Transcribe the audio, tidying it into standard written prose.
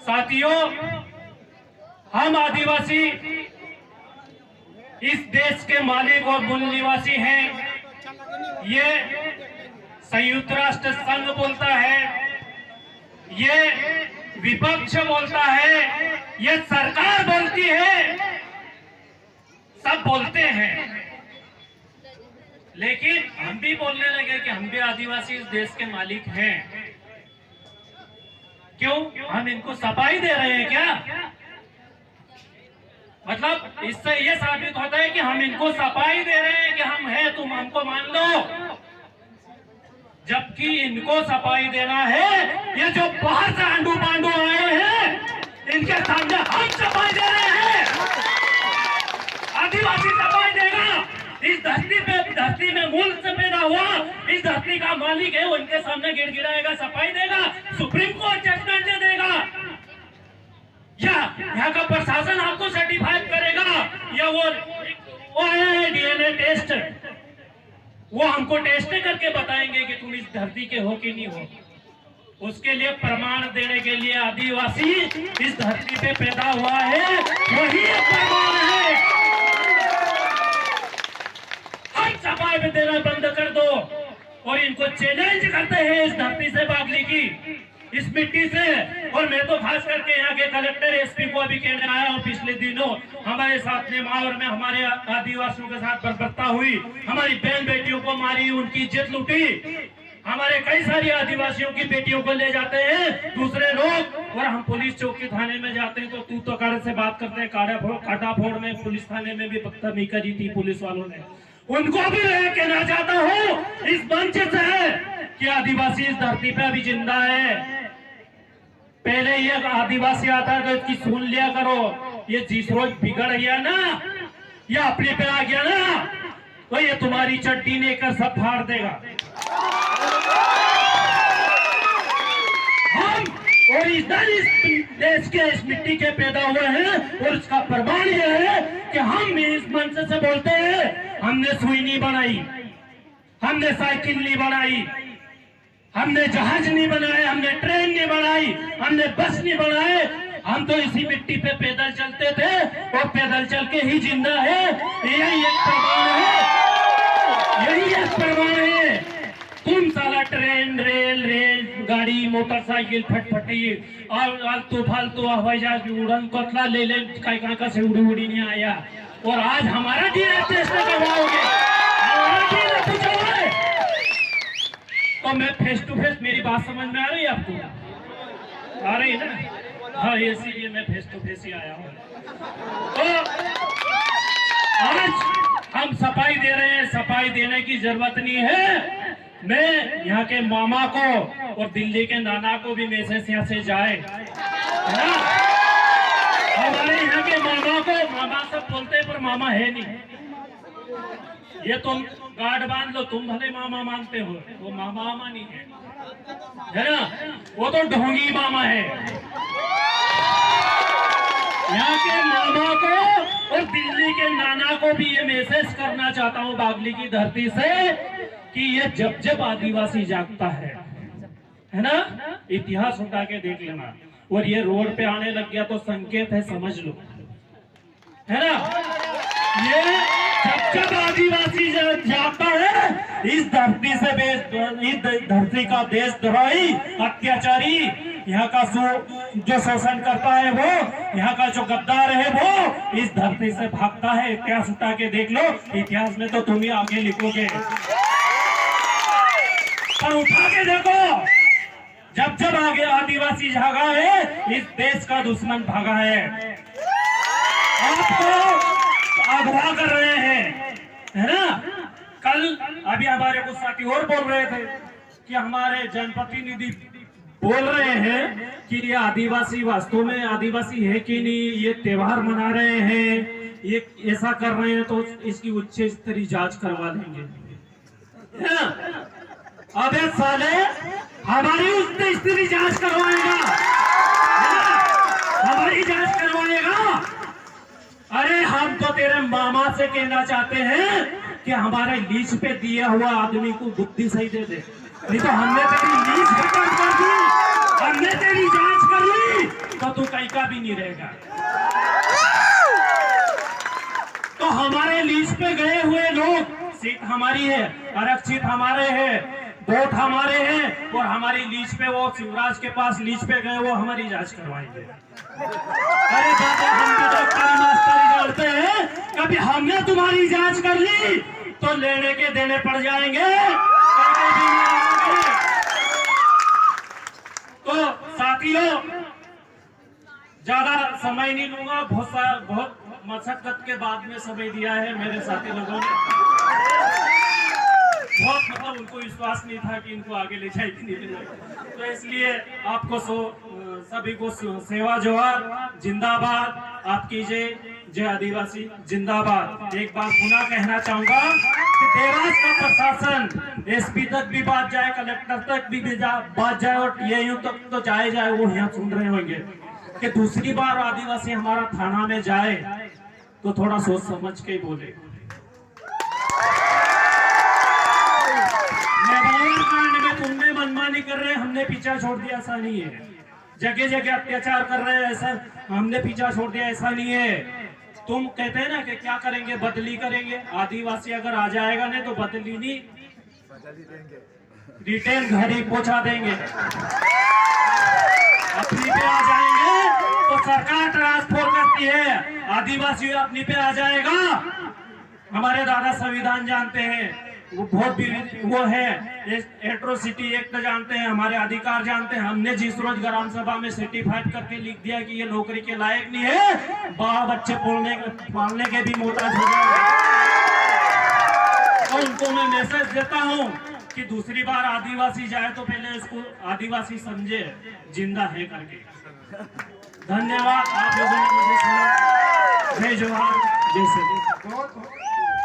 साथियों, हम आदिवासी इस देश के मालिक और मूल निवासी हैं। ये संयुक्त राष्ट्र संघ बोलता है, ये विपक्ष बोलता है, ये सरकार बोलती है, सब बोलते हैं। लेकिन हम भी बोलने लगे कि हम भी आदिवासी इस देश के मालिक हैं। क्यों? हम इनको सफाई दे रहे हैं क्या? मतलब इससे ये साबित होता है कि हम इनको सफाई दे रहे हैं कि हम हैं, तुम हमको मान लो। जबकि इनको सफाई देना है, ये जो बाहर से आंडू पांडू आए हैं, इनके सामने हम सफाई दे रहे हैं। आदिवासी सफाई देगा। इस धरती में मूल से पैदा हुआ, इस धरती का मालिक है, वो इनके सामने गिड़गिड़ाएगा, सफाई देगा, सुप्रीम कोर्ट जजमेंट दे देगा, या यहाँ का प्रशासन आपको सर्टिफाइड करेगा, या वो है डीएनए टेस्ट, वो हमको टेस्ट करके बताएंगे कि तुम इस धरती के हो कि नहीं हो। उसके लिए प्रमाण देने के लिए आदिवासी इस धरती पे पैदा हुआ है, वही एक प्रमाण है। हम सफाई में देना बंद कर दो और इनको चैलेंज करते हैं इस धरती से भागने की, इस मिट्टी से। और मैं तो खास करके यहाँ के कलेक्टर एसपी को अभी कहने आया हूँ, पिछले दिनों हमारे साथ नेमावर में हमारे आदिवासियों के साथ बर्बरता हुई, हमारी बहन बेटियों को मारी, उनकी इज्जत लूटी। हमारे कई सारी आदिवासियों की बेटियों को ले जाते हैं दूसरे लोग, और हम पुलिस चौकी थाने में जाते हैं तो तू तो काड़े से बात करते हैं। काटा फोड़ में पुलिस थाने में भी बदतमीजी करी थी पुलिस वालों ने। उनको भी मैं कहना चाहता हूँ इस मंच से कि आदिवासी इस धरती पे अभी जिंदा है। पहले ये आदिवासी आता है तो इसकी सुन लिया करो। ये जिस रोज बिगड़ गया ना, या अपने पे आ गया ना, तो ये तुम्हारी चड्डी लेकर सब फाड़ देगा। हम और इस देश के इस मिट्टी के पैदा हुए हैं, और इसका प्रमाण यह है कि हम इस मंच से बोलते हैं, हमने सुई नहीं बनाई, हमने साइकिल नहीं बनाई, हमने जहाज नहीं बनाए, हमने ट्रेन नहीं बनाई, हमने बस नहीं बनाए। हम तो इसी मिट्टी पे पैदल चलते थे और पैदल चल के ही जिंदा है। यही एक प्रमाण है, यही एक प्रमाण है। तुम साला ट्रेन, रेल गाड़ी, मोटरसाइकिल, फटफटी और आलतू फालतू हवाई जहाज उड़न कोतला ले ले का से उड़ी नहीं आया, और आज हमारा डीएनए टेस्ट करवाओगे, हमारा डीएनए पूछोगे। तो मैं फेस टू फेस, मेरी बात समझ में आ रही है आपको? आ रही है ना? हाँ, इसीलिए मैं फेस टू फेस ही आया हूँ। तो आज हम सफाई दे रहे हैं, सफाई देने की जरूरत नहीं है। मैं यहाँ के मामा को और दिल्ली के नाना को भी मैसेज यहाँ से जाए, है ना? हमारे यहाँ के मामा को, मामा सब बोलते हैं पर मामा है नहीं। ये तुम गार्ड बांध लो, तुम भले मामा मानते हो, वो मामा नहीं है ना? वो तो ढोंगी मामा है। यहाँ के मामा को और दिल्ली के नाना को भी ये मैसेज करना चाहता हूँ बागली की धरती से कि ये जब जब आदिवासी जागता है ना, इतिहास उठा के देख लेना। और ये रोड पे आने लग गया तो संकेत है, समझ लो, है ना? ये जब जब आदिवासी जागता है, इस धरती से इस धरती का देशद्रोही, अत्याचारी, यहाँ का जो शोषण करता है वो, यहाँ का जो गद्दार है वो इस धरती से भागता है। इतिहास उठा के देख लो, इतिहास में तो तुम ही आगे लिखोगे, पर उठा के देखो, जब जब आगे आदिवासी जागा है, इस देश का दुश्मन भागा है। आपको अगवा कर रहे हैं, है ना? कल अभी हमारे कुछ साथी और बोल रहे थे कि हमारे जनप्रतिनिधि बोल रहे हैं कि ये आदिवासी वास्तव में आदिवासी है कि नहीं, ये त्योहार मना रहे हैं, ये ऐसा कर रहे हैं, तो इसकी उच्च स्तरीय जांच करवा देंगे, है ना? अबे साले, हमारी उच्च स्तरीय जांच करवाएगा, हमारी जांच करवाएगा। अरे हम तो तेरे मामा से कहना चाहते हैं कि हमारे लीज पे दिया हुआ आदमी को बुद्धि सही दे दे, नहीं तो हमने तेरी लीज खत्म कर दी, हमने तेरी जांच कर ली, तो कहीं का भी नहीं रहेगा। तो हमारे लीज पे गए हुए लोग, सीट हमारी है, आरक्षित हमारे हैं, वोट हमारे हैं, और हमारी लीज पे वो शिवराज के पास लीज पे गए, वो हमारी जांच करवाएंगे। अरे बाबा, हम तो डॉक्टरी मास्टरी जानते हैं, कभी हमने तुम्हारी जांच कर ली तो लेने के देने पड़ जाएंगे। तो साथियों, ज्यादा समय नहीं लूंगा, बहुत मशक्कत के बाद में समय दिया है मेरे साथी लोगों ने। बहुत मतलब उनको विश्वास नहीं था कि इनको आगे ले जाएगी नहीं ले जाएगी, तो इसलिए आपको सभी को सेवा जोहार, जिंदाबाद, आपकी जय आदिवासी जिंदाबाद। एक बार पुनः कहना चाहूंगा कि देवास का प्रशासन एसपी तक भी बात जाए, कलेक्टर तक भी बात जाए, और ये तक तो जाए, वो यहाँ सुन रहे होंगे कि दूसरी बार आदिवासी हमारा थाना में जाए तो थोड़ा सोच समझ के बोले। तुमने मनमानी कर रहे, हमने पीछा छोड़ दिया, ऐसा नहीं है। जगह जगह अत्याचार कर रहे हैं, ऐसा हमने पीछा छोड़ दिया, ऐसा नहीं है। तुम कहते हैं ना कि क्या करेंगे, बदली करेंगे। आदिवासी अगर आ जाएगा नहीं तो बदली नहीं, रिटेल घर ही पहुंचा देंगे। अपनी पे आ जाएंगे तो सरकार ट्रांसफर करती है, आदिवासी अपनी पे आ जाएगा। हमारे दादा संविधान जानते हैं, वो बहुत भी वो है, एट्रोसिटी एक्ट जानते हैं, हमारे अधिकार जानते हैं। हमने जिस रोज ग्राम सभा में सर्टिफाइड करके लिख दिया कि ये नौकरी के लायक नहीं है, बाल बच्चे पालने के भी मोहताज हो जाएंगे। तो उनको मैं मैसेज देता हूँ कि दूसरी बार आदिवासी जाए तो पहले इसको आदिवासी समझे, जिंदा है करके। धन्यवाद, आप लोगों ने मुझे सुना। जय जोहार, जय श्री।